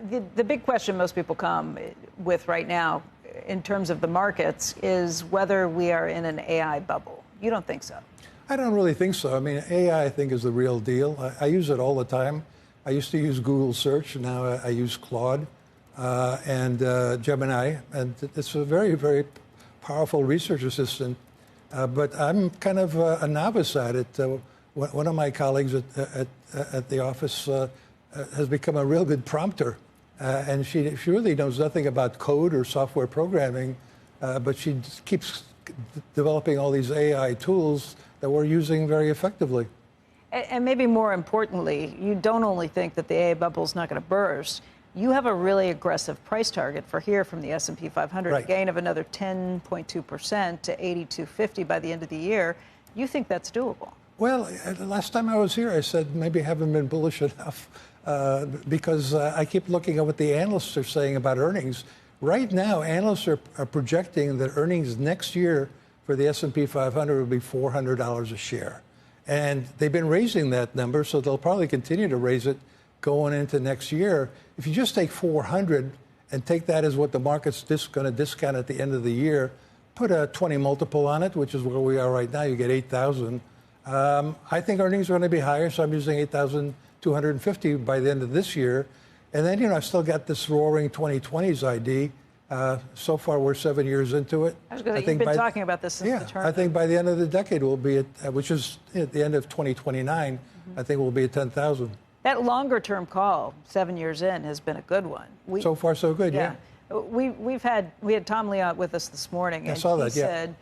The big question most people come with right now in terms of the markets is whether we are in an AI bubble. You don't think so? I don't really think so. I mean, AI, I think, is the real deal. I use it all the time. I used to use Google Search. Now I use Claude and Gemini. And it's a very, very powerful research assistant. But I'm kind of a novice at it. One of my colleagues at the office has become a real good prompter. And she really knows nothing about code or software programming, but she keeps developing all these AI tools that we're using very effectively. And maybe more importantly, you don't only think that the AI bubble is not going to burst. You have a really aggressive price target for here from the S&P 500, right. A gain of another 10.2% to 8250 by the end of the year. You think that's doable? Well, last time I was here, I said maybe I haven't been bullish enough because I keep looking at what the analysts are saying about earnings. Right now, analysts are projecting that earnings next year for the S&P 500 will be $400 a share. And they've been raising that number, so they'll probably continue to raise it going into next year. If you just take 400 and take that as what the market's going to discount at the end of the year, put a 20 multiple on it, which is where we are right now, you get 8,000. I think earnings are going to be higher, so I'm using 8,250 by the end of this year. And then, I've still got this roaring 2020s ID. So far, we're 7 years into it. I was going to say, you've been talking about this since the turn. I think by the end of the decade, we'll be at, which is at the end of 2029, I think we'll be at 10,000. That longer-term call, 7 years in, has been a good one. So far, so good, yeah. We had Tom Leon with us this morning, and he said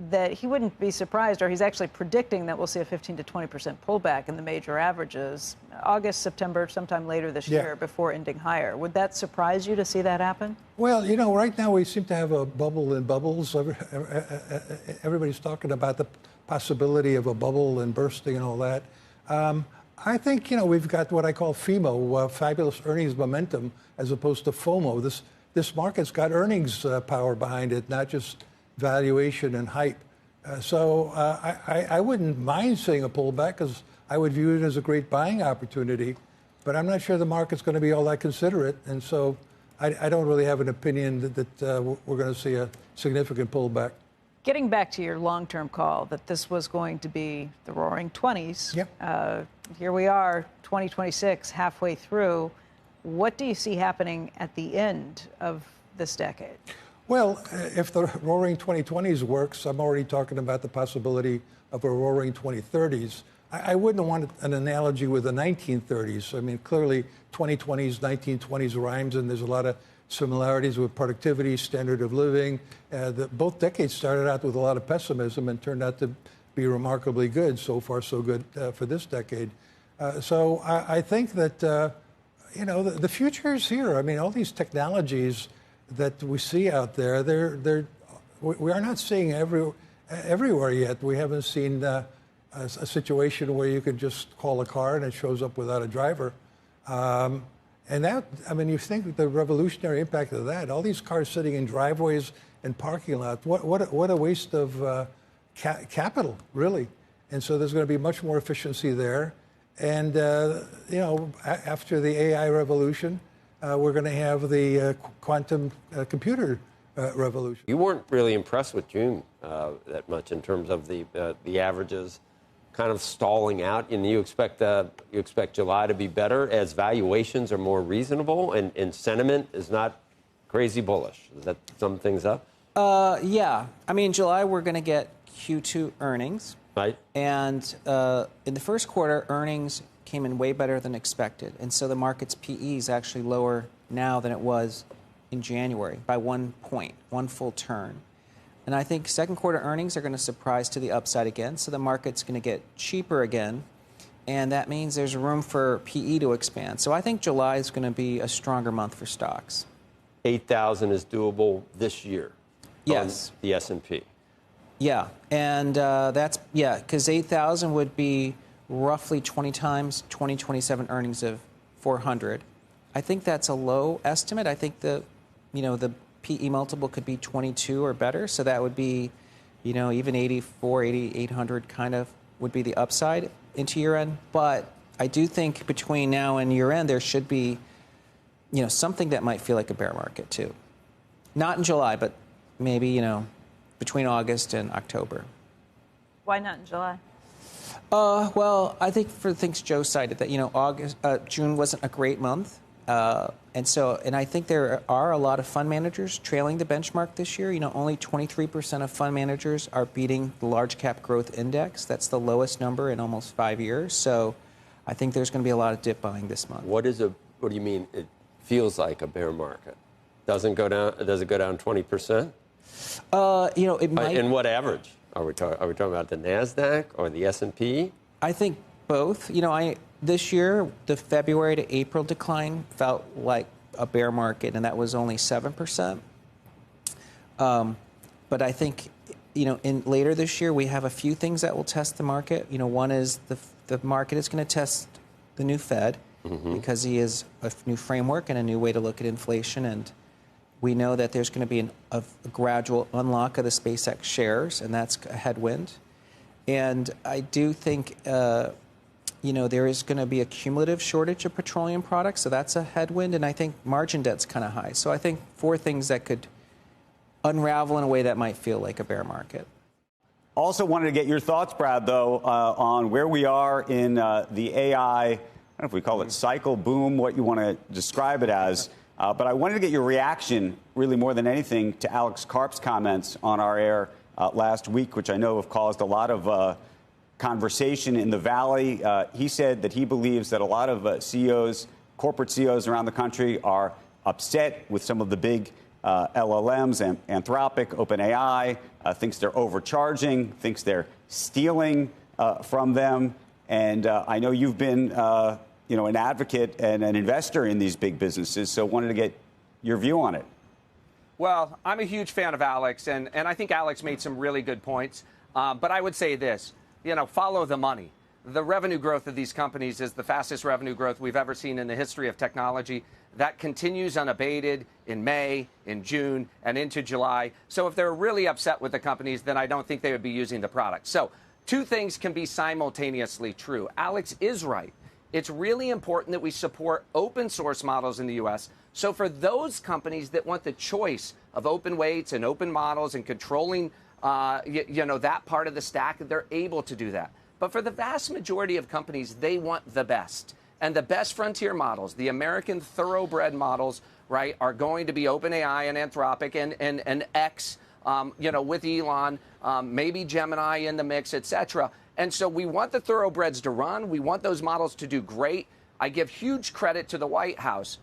that he wouldn't be surprised, or he's actually predicting that we'll see a 15 to 20% pullback in the major averages August, September, sometime later this year before ending higher. Would that surprise you to see that happen? Well, right now we seem to have a bubble in bubbles. Everybody's talking about the possibility of a bubble and bursting and all that. I think, we've got what I call FEMO, fabulous earnings momentum, as opposed to FOMO. This market's got earnings power behind it, not just valuation and hype. So I wouldn't mind seeing a pullback because I would view it as a great buying opportunity. But I'm not sure the market's going to be all that considerate. And so I don't really have an opinion that we're going to see a significant pullback. Getting back to your long-term call that this was going to be the roaring 20s, here we are, 2026, halfway through. What do you see happening at the end of this decade? Well, if the roaring 2020s works, I'm already talking about the possibility of a roaring 2030s. I wouldn't want an analogy with the 1930s. I mean, clearly 2020s, 1920s rhymes, and there's a lot of similarities with productivity, standard of living. Both decades started out with a lot of pessimism and turned out to be remarkably good. So far, so good for this decade. So I think that, the future is here. I mean, all these technologies that we see out there, we are not seeing everywhere yet. We haven't seen a situation where you can just call a car and it shows up without a driver. And that, you think the revolutionary impact of that, all these cars sitting in driveways and parking lots, what a waste of capital, really. And so there's going to be much more efficiency there. And, after the AI revolution, we're going to have the quantum computer revolution. You weren't really impressed with June that much in terms of the averages kind of stalling out, and you expect July to be better as valuations are more reasonable and sentiment is not crazy bullish. Does that sum things up? Yeah. July we're going to get Q2 earnings. Right. And in the first quarter, earnings came in way better than expected. And so the market's PE is actually lower now than it was in January by 1 point, one full turn. And I think second quarter earnings are going to surprise to the upside again. So the market's going to get cheaper again. And that means there's room for PE to expand. So I think July is going to be a stronger month for stocks. 8,000 is doable this year. Yes. On the S&P. Yeah. And because 8,000 would be roughly 20 times 2027 earnings of 400. I think that's a low estimate. I think the PE multiple could be 22 or better. So that would be, even 84, 800 kind of would be the upside into year end. But I do think between now and year end, there should be, something that might feel like a bear market too. Not in July, but maybe, between August and October. Why not in July? Well, I think for the things Joe cited, that, June wasn't a great month. And I think there are a lot of fund managers trailing the benchmark this year. Only 23% of fund managers are beating the large cap growth index. That's the lowest number in almost 5 years. So I think there's going to be a lot of dip buying this month. What do you mean it feels like a bear market? Does it go down 20%? It might. And what average? Are we talking about the NASDAQ or the S&P? I think both. This year, the February to April decline felt like a bear market, and that was only 7%. But I think, in later this year, we have a few things that will test the market. One is the market is going to test the new Fed because he is a new framework and a new way to look at inflation. And we know that there's going to be a gradual unlock of the SpaceX shares, and that's a headwind. And I do think, there is going to be a cumulative shortage of petroleum products, so that's a headwind. And I think margin debt's kind of high. So I think 4 things that could unravel in a way that might feel like a bear market. Also wanted to get your thoughts, Brad, though, on where we are in the AI, I don't know if we call it cycle, boom, what you want to describe it as. But I wanted to get your reaction, really more than anything, to Alex Karp's comments on our air last week, which I know have caused a lot of conversation in the Valley. He said that he believes that a lot of CEOs, corporate CEOs around the country are upset with some of the big LLMs, Anthropic, OpenAI, thinks they're overcharging, thinks they're stealing from them. And I know you've been an advocate and an investor in these big businesses, so wanted to get your view on it. Well, I'm a huge fan of Alex, and I think Alex made some really good points. But I would say this, follow the money. The revenue growth of these companies is the fastest revenue growth we've ever seen in the history of technology. That continues unabated in May, in June, and into July. So if they're really upset with the companies, then I don't think they would be using the product. So 2 things can be simultaneously true. Alex is right. It's really important that we support open source models in the U.S. So for those companies that want the choice of open weights and open models and controlling, that part of the stack, they're able to do that. But for the vast majority of companies, they want the best. And the best frontier models, the American thoroughbred models, right, are going to be OpenAI and Anthropic and X, with Elon, maybe Gemini in the mix, et cetera. And so we want the thoroughbreds to run. We want those models to do great. I give huge credit to the White House,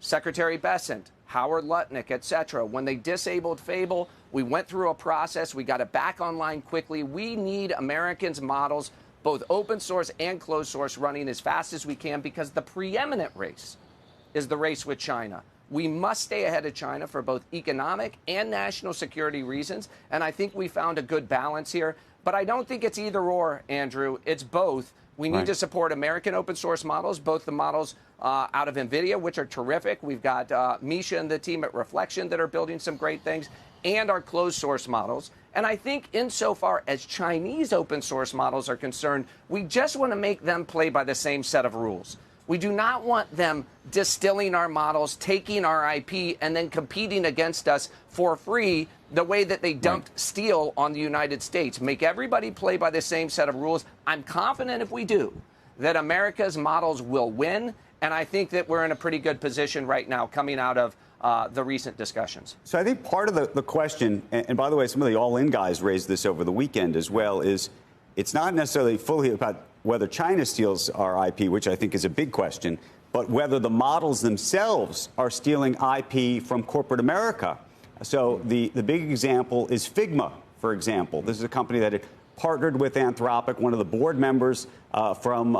Secretary Bessent, Howard Lutnick, et cetera. When they disabled Fable, we went through a process. We got it back online quickly. We need Americans' models, both open source and closed source, running as fast as we can, because the preeminent race is the race with China. We must stay ahead of China for both economic and national security reasons. And I think we found a good balance here. But I don't think it's either or, Andrew. It's both. We need to support American open source models, both the models out of NVIDIA, which are terrific. We've got Misha and the team at Reflection that are building some great things, and our closed source models. And I think insofar as Chinese open source models are concerned, we just want to make them play by the same set of rules. We do not want them distilling our models, taking our IP, and then competing against us for free the way that they dumped steel on the United States. Make everybody play by the same set of rules. I'm confident if we do, that America's models will win. And I think that we're in a pretty good position right now coming out of the recent discussions. So I think part of the question, and by the way, some of the all-in guys raised this over the weekend as well, is it's not necessarily fully about whether China steals our IP, which I think is a big question, but whether the models themselves are stealing IP from corporate America. So the big example is Figma, for example. This is a company that had partnered with Anthropic. One of the board members from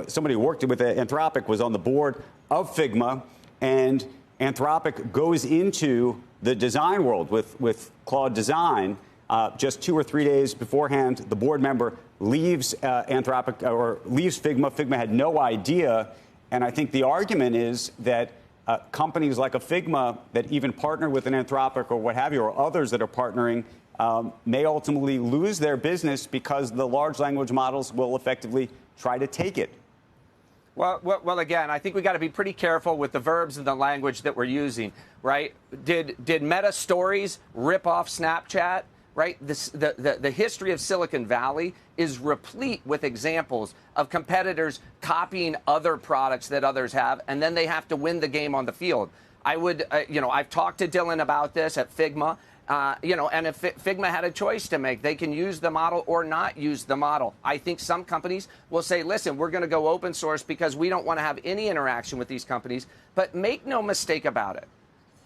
somebody who worked with Anthropic was on the board of Figma, and Anthropic goes into the design world with Claude Design. Just 2 or 3 days beforehand, the board member leaves Anthropic or leaves Figma. Figma had no idea. And I think the argument is that companies like a Figma that even partner with an Anthropic or what have you, or others that are partnering, may ultimately lose their business because the large language models will effectively try to take it. Well, again, I think we got to be pretty careful with the verbs and the language that we're using, right? Did Meta Stories rip off Snapchat? Right? The history of Silicon Valley is replete with examples of competitors copying other products that others have, and then they have to win the game on the field. I would, I've talked to Dylan about this at Figma. And if Figma had a choice to make, they can use the model or not use the model. I think some companies will say, listen, we're going to go open source because we don't want to have any interaction with these companies. But make no mistake about it.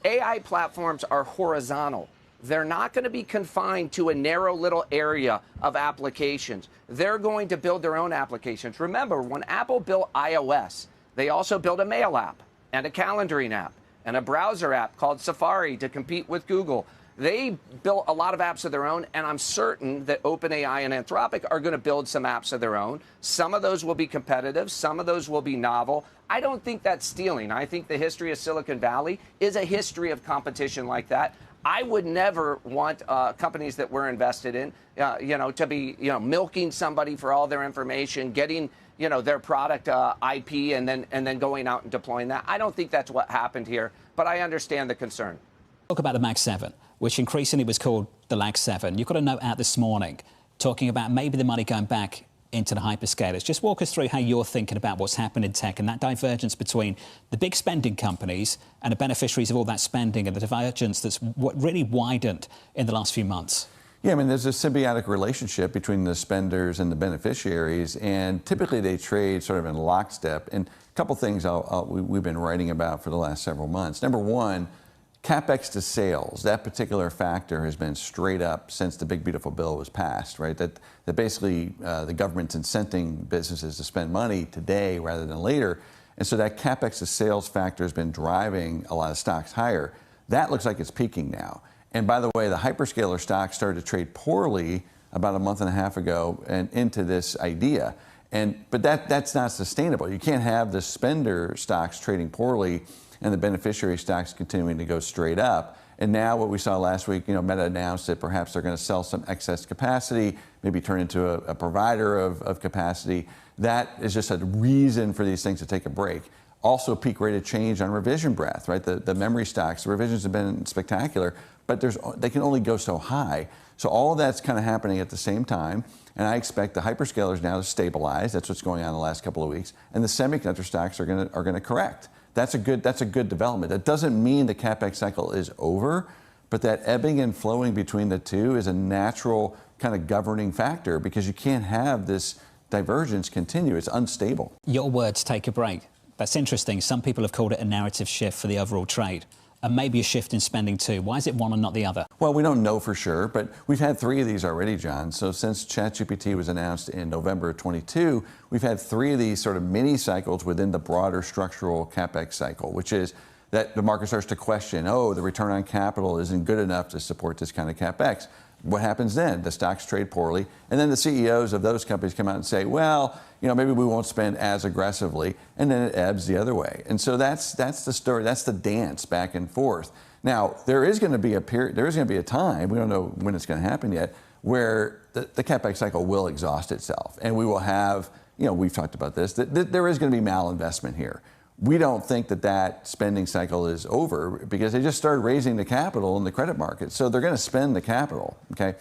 AI platforms are horizontal. They're not going to be confined to a narrow little area of applications. They're going to build their own applications. Remember, when Apple built iOS, they also built a mail app and a calendaring app and a browser app called Safari to compete with Google. They built a lot of apps of their own, and I'm certain that OpenAI and Anthropic are going to build some apps of their own. Some of those will be competitive. Some of those will be novel. I don't think that's stealing. I think the history of Silicon Valley is a history of competition like that. I would never want companies that we're invested in, to be, milking somebody for all their information, getting, their product IP, and then going out and deploying that. I don't think that's what happened here, but I understand the concern. Talk about the Mag 7, which increasingly was called the Lag 7. You've got a note out this morning talking about maybe the money going back into the hyperscalers. Just walk us through how you're thinking about what's happened in tech and that divergence between the big spending companies and the beneficiaries of all that spending, and the divergence that's what really widened in the last few months. Yeah, I mean, there's a symbiotic relationship between the spenders and the beneficiaries, and typically they trade sort of in lockstep. And a couple things we've been writing about for the last several months. Number one, CapEx to sales, that particular factor has been straight up since the Big Beautiful Bill was passed, right? That basically the government's incenting businesses to spend money today rather than later. And so that CapEx to sales factor has been driving a lot of stocks higher. That looks like it's peaking now. And by the way, the hyperscaler stocks started to trade poorly about a month and a half ago and into this idea. But that's not sustainable. You can't have the spender stocks trading poorly and the beneficiary stocks continuing to go straight up. And now what we saw last week, Meta announced that perhaps they're going to sell some excess capacity, maybe turn into a provider of capacity. That is just a reason for these things to take a break. Also, peak rate of change on revision breadth, right? The memory stocks, the revisions have been spectacular, but they can only go so high. So all of that's kind of happening at the same time. And I expect the hyperscalers now to stabilize. That's what's going on in the last couple of weeks. And the semiconductor stocks are going to correct. That's a good development. That doesn't mean the CapEx cycle is over, but that ebbing and flowing between the two is a natural kind of governing factor, because you can't have this divergence continue. It's unstable. Your words, take a break. That's interesting. Some people have called it a narrative shift for the overall trade, and maybe a shift in spending too. Why is it one and not the other? Well, we don't know for sure, but we've had 3 of these already, John. So since ChatGPT was announced in November of 22, we've had 3 of these sort of mini cycles within the broader structural CapEx cycle, which is that the market starts to question, the return on capital isn't good enough to support this kind of CapEx. What happens then? The stocks trade poorly, and then the CEOs of those companies come out and say, well, maybe we won't spend as aggressively, and then it ebbs the other way. And so that's the story. That's the dance back and forth. Now, there is going to be a period, there is going to be a time, we don't know when it's going to happen yet, where the CapEx cycle will exhaust itself, and we will have, we've talked about this, that there is going to be malinvestment here. We don't think that spending cycle is over, because they just started raising the capital in the credit market. So they're going to spend the capital, okay?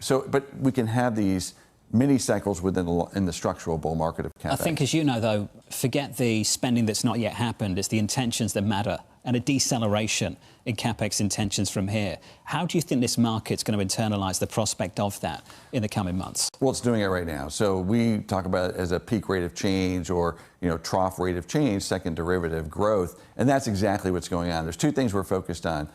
But we can have these mini cycles in the structural bull market of CapEx. I think, as you know, though, forget the spending that's not yet happened. It's the intentions that matter, and a deceleration in CapEx intentions from here. How do you think this market's going to internalize the prospect of that in the coming months? Well, it's doing it right now. So we talk about it as a peak rate of change, or trough rate of change, second derivative growth, and that's exactly what's going on. There's 2 things we're focused on.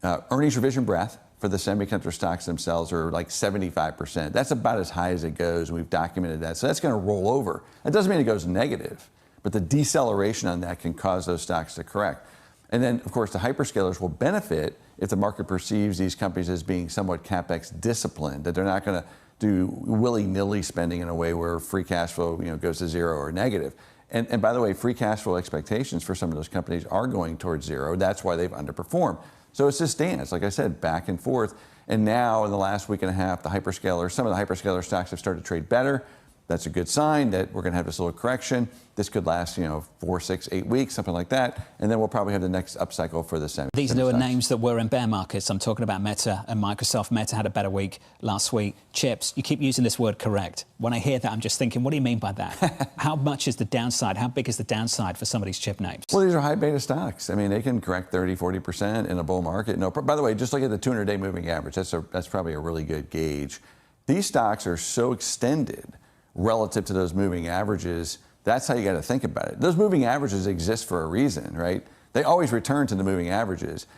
Earnings revision breadth for the semiconductor stocks themselves are like 75%. That's about as high as it goes, and we've documented that. So that's going to roll over. That doesn't mean it goes negative, but the deceleration on that can cause those stocks to correct. And then, of course, the hyperscalers will benefit if the market perceives these companies as being somewhat CapEx disciplined, that they're not going to do willy-nilly spending in a way where free cash flow goes to 0 or negative. And by the way, free cash flow expectations for some of those companies are going towards 0. That's why they've underperformed. So it's this dance, like I said, back and forth. And now in the last week and a half, some of the hyperscaler stocks have started to trade better. That's a good sign that we're going to have this little correction. This could last, 4, 6, 8 weeks, something like that. And then we'll probably have the next upcycle for the semi. These newer names that were in bear markets. I'm talking about Meta and Microsoft. Meta had a better week last week. Chips, you keep using this word correct. When I hear that, I'm just thinking, what do you mean by that? How much is the downside? How big is the downside for some of these chip names? Well, these are high beta stocks. I mean, they can correct 30, 40% in a bull market. No, by the way, just look at the 200-day moving average. That's probably a really good gauge. These stocks are so extended relative to those moving averages. That's how you got to think about it. Those moving averages exist for a reason, right? They always return to the moving averages.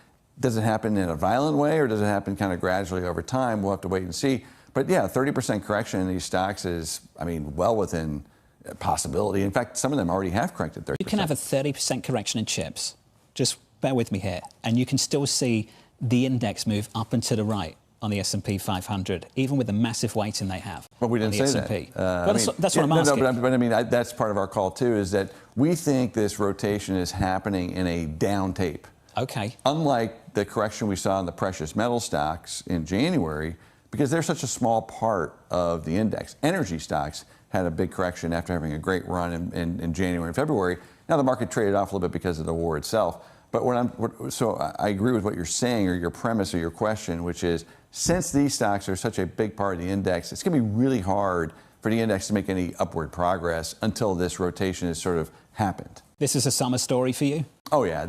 Does it happen in a violent way, or does it happen kind of gradually over time? We'll have to wait and see. But yeah, 30% correction in these stocks is, well within possibility. In fact, some of them already have corrected 30%. You can have a 30% correction in chips. Just bear with me here. And you can still see the index move up and to the right on the S&P 500, even with the massive weighting they have. But we didn't say S&P. that. That's what I'm asking. No, but that's part of our call too, is that we think this rotation is happening in a down tape. Okay. Unlike the correction we saw in the precious metal stocks in January, because they're such a small part of the index. Energy stocks had a big correction after having a great run in January and February. Now the market traded off a little bit because of the war itself. But so I agree with what you're saying, or your premise or your question, which is, since these stocks are such a big part of the index, it's going to be really hard for the index to make any upward progress until this rotation has sort of happened. This is a summer story for you? Oh yeah,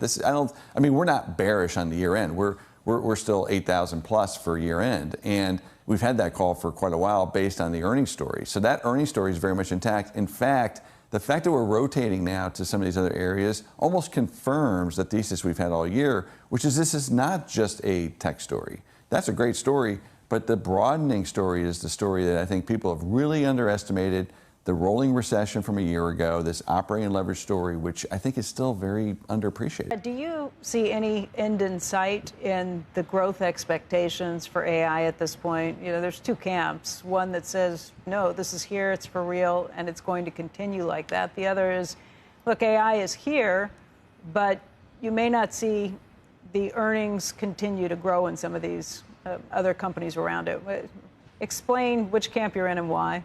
we're not bearish on the year end. We're still 8,000 plus for year end, and we've had that call for quite a while based on the earnings story. So that earnings story is very much intact. In fact, the fact that we're rotating now to some of these other areas almost confirms the thesis we've had all year, which is this is not just a tech story. That's a great story, but the broadening story is the story that I think people have really underestimated. The rolling recession from a year ago, this operating leverage story, which I think is still very underappreciated. Do you see any end in sight in the growth expectations for AI at this point? There's two camps. One that says, no, this is here, it's for real, and it's going to continue like that. The other is, look, AI is here, but you may not see the earnings continue to grow in some of these other companies around it. Explain which camp you're in and why.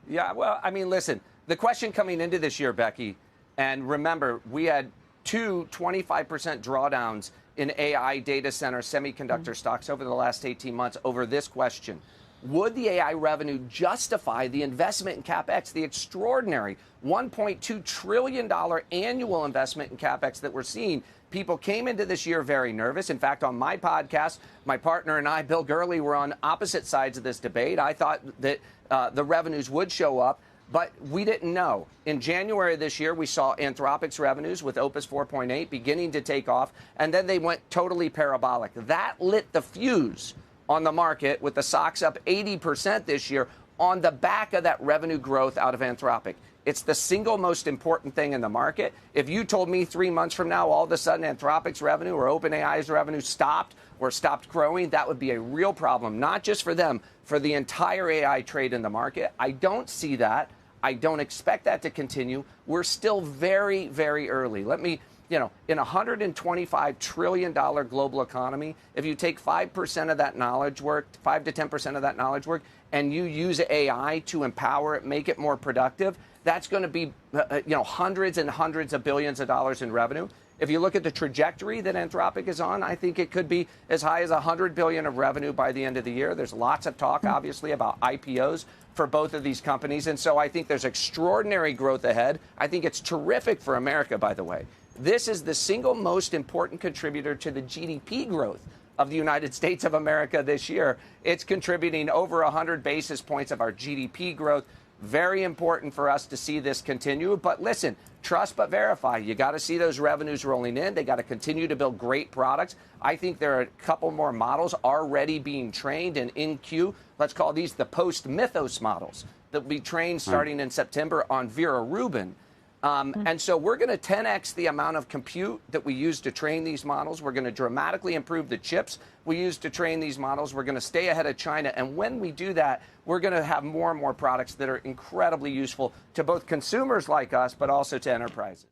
Yeah, well, listen, the question coming into this year, Becky, and remember, we had two 25% drawdowns in AI data center semiconductor stocks over the last 18 months over this question. Would the AI revenue justify the investment in CapEx, the extraordinary $1.2 trillion annual investment in CapEx that we're seeing? People came into this year very nervous. In fact, on my podcast, my partner and I, Bill Gurley, were on opposite sides of this debate. I thought that the revenues would show up, but we didn't know. In January of this year, we saw Anthropic's revenues with Opus 4.8 beginning to take off, and then they went totally parabolic. That lit the fuse on the market, with the stocks up 80% this year on the back of that revenue growth out of Anthropic. It's the single most important thing in the market. If you told me 3 months from now, all of a sudden Anthropic's revenue or OpenAI's revenue stopped growing, that would be a real problem, not just for them, for the entire AI trade in the market. I don't see that. I don't expect that to continue. We're still very, very early. In a $125 trillion global economy, if you take 5% of that knowledge work, 5 to 10% of that knowledge work, and you use AI to empower it, make it more productive, that's going to be, hundreds and hundreds of billions of dollars in revenue. If you look at the trajectory that Anthropic is on, I think it could be as high as $100 billion of revenue by the end of the year. There's lots of talk, obviously, about IPOs for both of these companies. And so I think there's extraordinary growth ahead. I think it's terrific for America, by the way. This is the single most important contributor to the GDP growth of the United States of America this year. It's contributing over 100 basis points of our GDP growth. Very important for us to see this continue. But listen, trust but verify. You got to see those revenues rolling in. They got to continue to build great products. I think there are a couple more models already being trained and in queue. Let's call these the post-Mythos models that will be trained starting in September on Vera Rubin. And so we're going to 10x the amount of compute that we use to train these models. We're going to dramatically improve the chips we use to train these models. We're going to stay ahead of China. And when we do that, we're going to have more and more products that are incredibly useful to both consumers like us, but also to enterprises.